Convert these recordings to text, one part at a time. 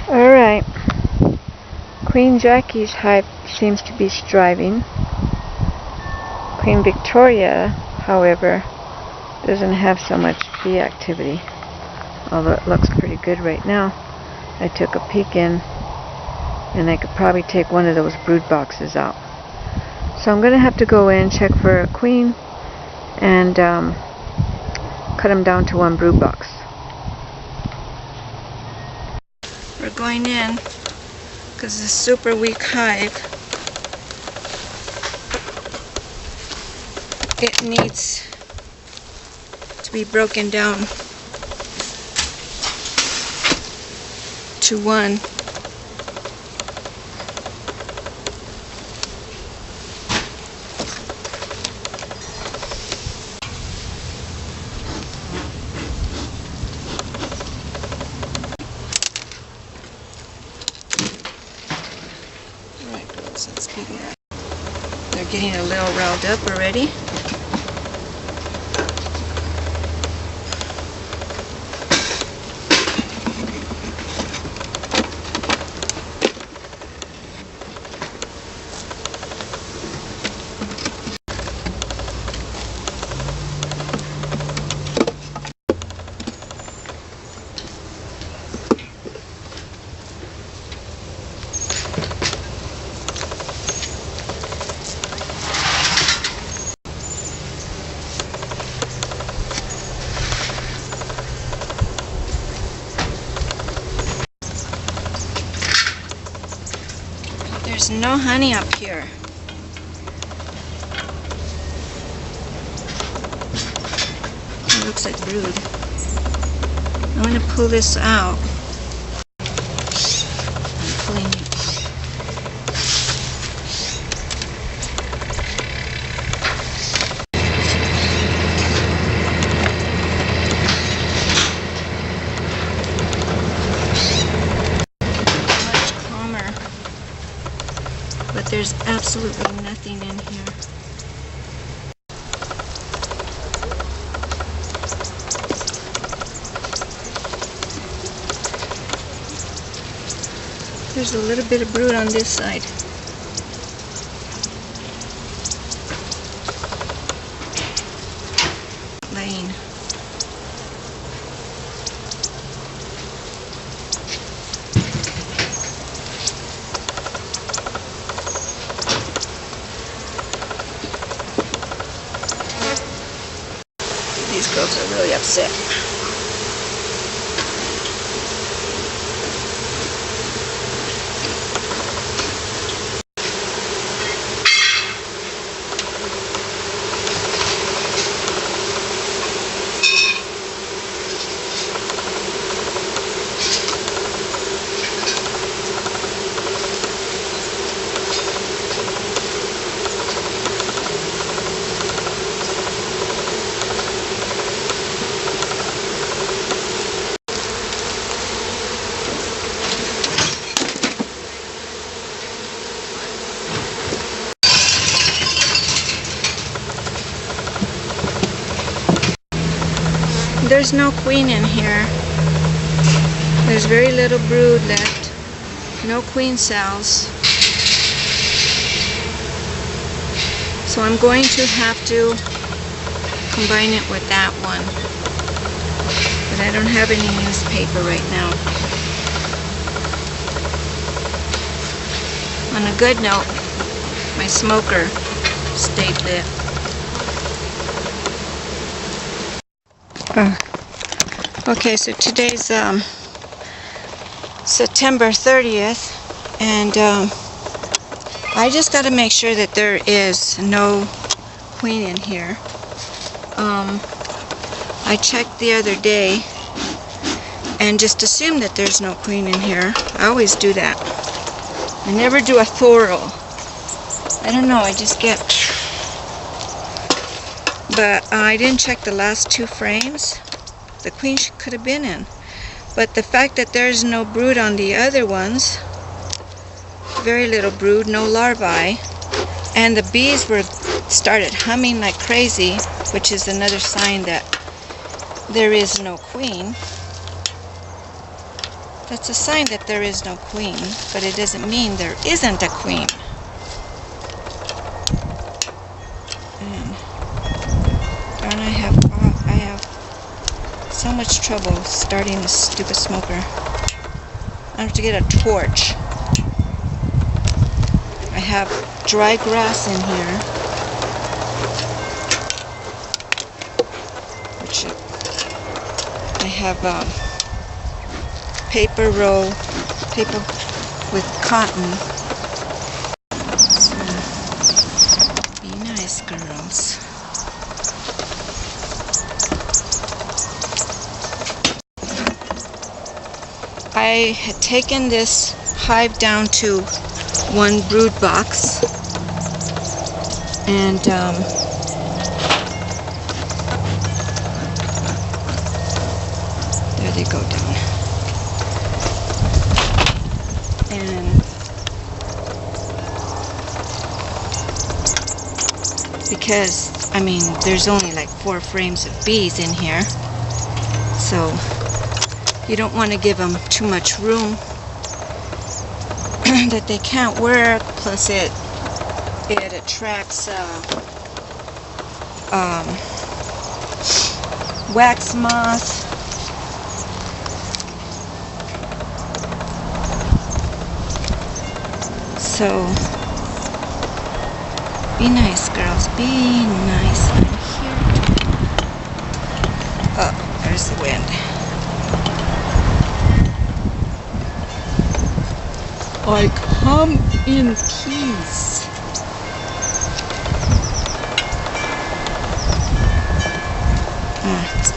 Alright, Queen Jackie's hive seems to be striving. Queen Victoria, however, doesn't have so much bee activity, although it looks pretty good right now. I took a peek in, and I could probably take one of those brood boxes out. So I'm going to have to go in, check for a queen, and cut them down to one brood box. We're going in because it's a super weak hive. It needs to be broken down to one. They're getting a little riled up already. There's no honey up here. It looks like brood. I'm going to pull this out. I'm pulling it. But there's absolutely nothing in here. There's a little bit of brood on this side. Laying. These girls are really upset. There's no queen in here. There's very little brood left. No queen cells. So I'm going to have to combine it with that one. But I don't have any newspaper right now. On a good note, my smoker stayed lit. Okay, so today's September 30th, and I just got to make sure that there is no queen in here. I checked the other day and just assumed that there's no queen in here. I always do that. I never do a thorough. I don't know, I just get... But I didn't check the last two frames. The queen could have been in. But the fact that there's no brood on the other ones, very little brood, no larvae, and the bees started humming like crazy, which is another sign that there is no queen. That's a sign that there is no queen, but it doesn't mean there isn't a queen. And darn, I have so much trouble starting this stupid smoker. I have to get a torch. I have dry grass in here, which I have paper with cotton. So be nice, girls. I had taken this hive down to one brood box, and there they go down. And because, I mean, there's only like 4 frames of bees in here, so you don't want to give them too much room that they can't work. Plus it attracts wax moth. So be nice, girls, be nice. I'm here. Oh, there's the wind. I come in peace. It's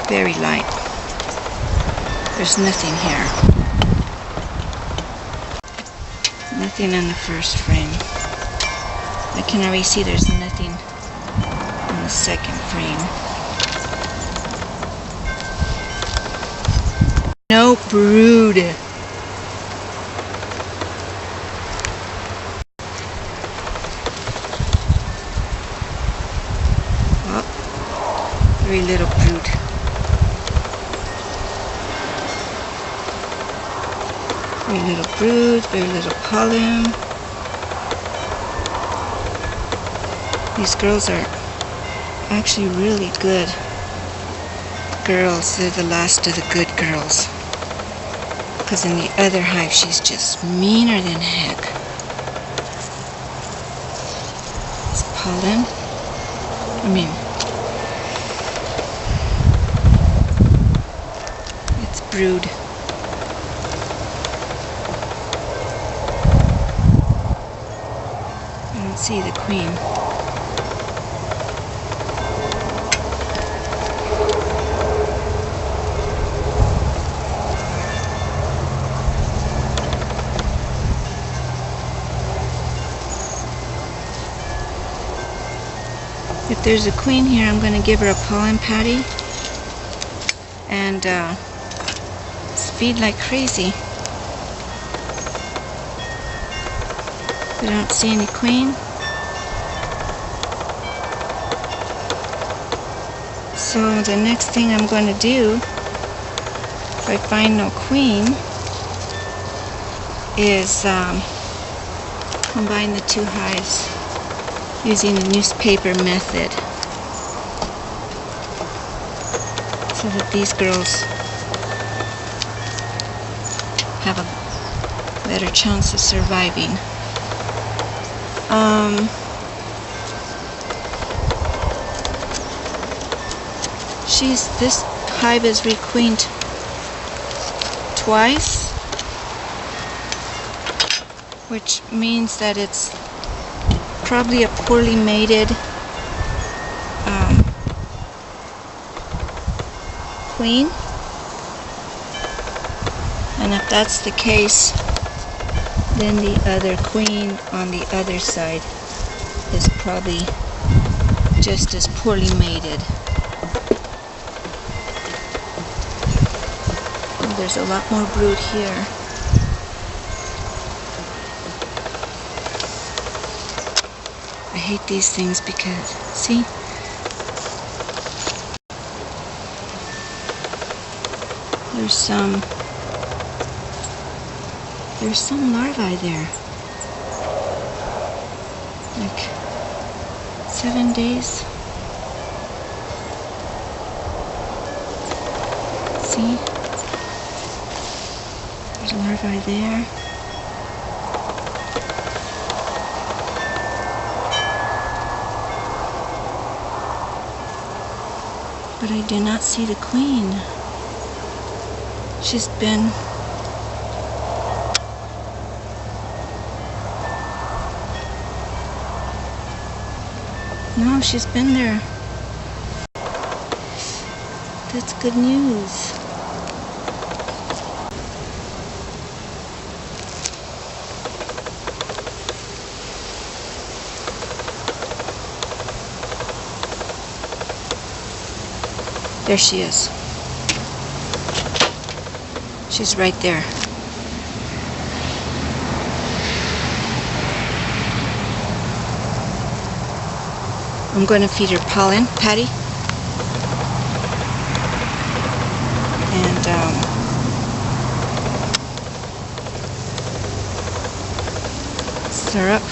very light. There's nothing here. Nothing on the first frame. I can already see there's nothing on the second frame. No brood. Oh, very little brood. Very little brood, very little pollen. These girls are actually really good girls. They're the last of the good girls. Because in the other hive, she's just meaner than heck. It's pollen. I mean, it's brood. I don't see the queen. If there's a queen here, I'm going to give her a pollen patty and feed like crazy. I don't see any queen. So the next thing I'm going to do, if I find no queen, is combine the 2 hives using the newspaper method, so that these girls have a better chance of surviving. This hive is requeened twice, which means that it's probably a poorly mated queen. And if that's the case, then the other queen on the other side is probably just as poorly mated. Oh, there's a lot more brood here. I hate these things because, see? There's some larvae there. Like 7 days. See? There's larvae there. But I do not see the queen. She's been... No, she's been there. That's good news. There she is. She's right there. I'm going to feed her pollen, Patty. And syrup.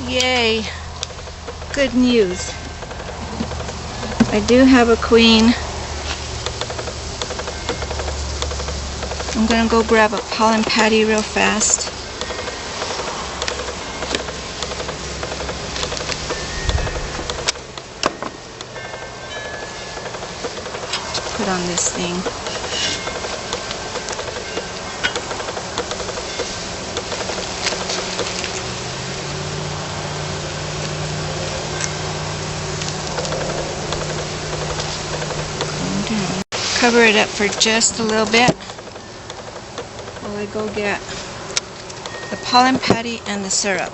Yay! Good news. I do have a queen. I'm gonna go grab a pollen patty real fast. To put on this thing. Cover it up for just a little bit while I go get the pollen patty and the syrup.